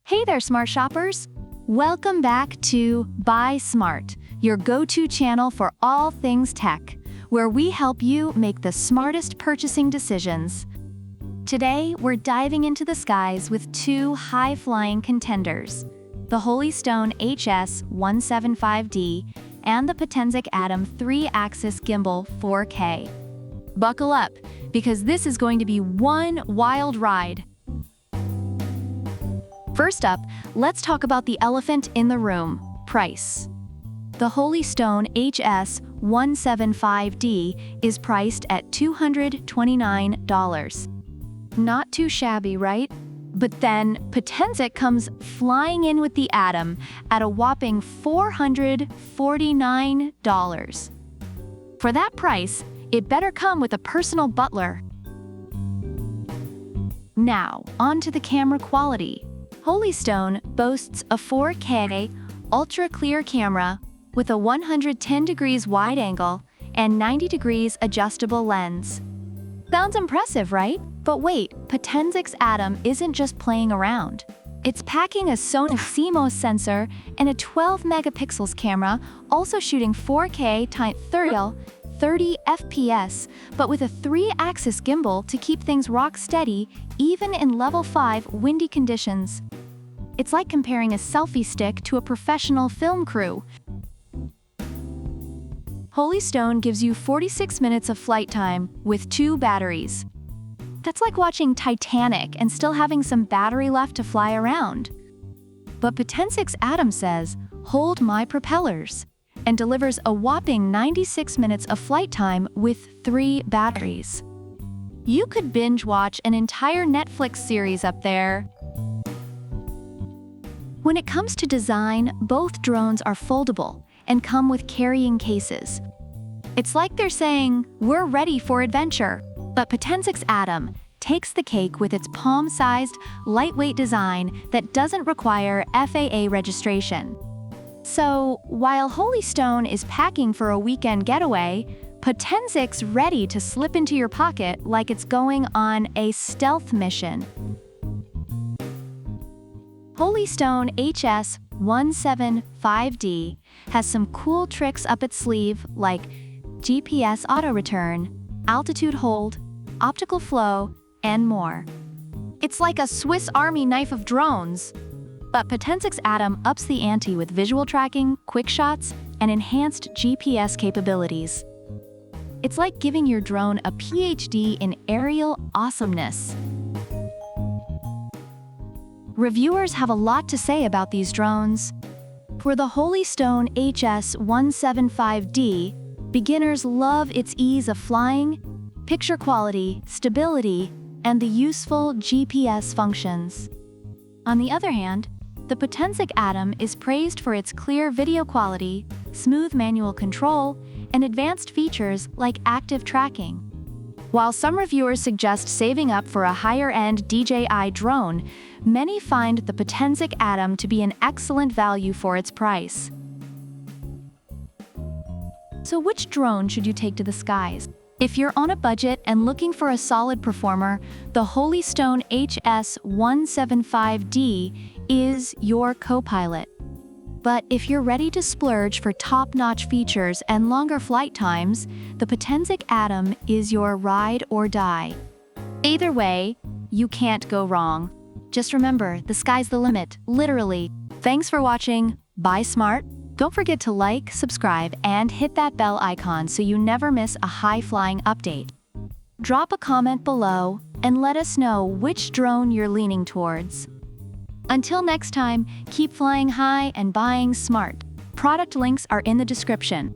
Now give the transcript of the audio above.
Hey there, smart shoppers! Welcome back to Buy Smart, your go-to channel for all things tech, where we help you make the smartest purchasing decisions. Today, we're diving into the skies with two high-flying contenders, the Holystone HS175D and the Potensic ATOM 3-axis Gimbal 4K. Buckle up, because this is going to be one wild ride. First up, let's talk about the elephant in the room, price. The Holystone HS175D is priced at $229. Not too shabby, right? But then Potensic comes flying in with the Atom at a whopping $449. For that price, it better come with a personal butler. Now, on to the camera quality. Holystone boasts a 4K ultra-clear camera with a 110 degrees wide angle and 90 degrees adjustable lens. Sounds impressive, right? But wait, Potensic's Atom isn't just playing around. It's packing a Sony CMOS sensor and a 12 megapixels camera, also shooting 4K x 30 FPS, but with a 3-axis gimbal to keep things rock steady even in level 5 windy conditions. It's like comparing a selfie stick to a professional film crew. Holystone gives you 46 minutes of flight time with 2 batteries. That's like watching Titanic and still having some battery left to fly around. But Potensic's Atom says, "Hold my propellers," and delivers a whopping 96 minutes of flight time with 3 batteries. You could binge watch an entire Netflix series up there. When it comes to design, both drones are foldable and come with carrying cases. It's like they're saying, we're ready for adventure. But Potensic's Atom takes the cake with its palm-sized, lightweight design that doesn't require FAA registration. So, while Holystone is packing for a weekend getaway, Potensic's ready to slip into your pocket like it's going on a stealth mission. Holystone HS175D has some cool tricks up its sleeve like GPS auto-return, altitude hold, optical flow, and more. It's like a Swiss Army knife of drones. But Potensic's Atom ups the ante with visual tracking, quick shots, and enhanced GPS capabilities. It's like giving your drone a PhD in aerial awesomeness. Reviewers have a lot to say about these drones. For the Holystone HS175D, beginners love its ease of flying, picture quality, stability, and the useful GPS functions. On the other hand, the Potensic Atom is praised for its clear video quality, smooth manual control, and advanced features like active tracking. While some reviewers suggest saving up for a higher-end DJI drone, many find the Potensic Atom to be an excellent value for its price. So which drone should you take to the skies? If you're on a budget and looking for a solid performer, the Holystone HS175D is your co-pilot. But if you're ready to splurge for top-notch features and longer flight times, the Potensic Atom is your ride or die. Either way, you can't go wrong. Just remember, the sky's the limit, literally. Thanks for watching. Buy smart. Don't forget to like, subscribe, and hit that bell icon so you never miss a high-flying update. Drop a comment below and let us know which drone you're leaning towards. Until next time, keep flying high and buying smart. Product links are in the description.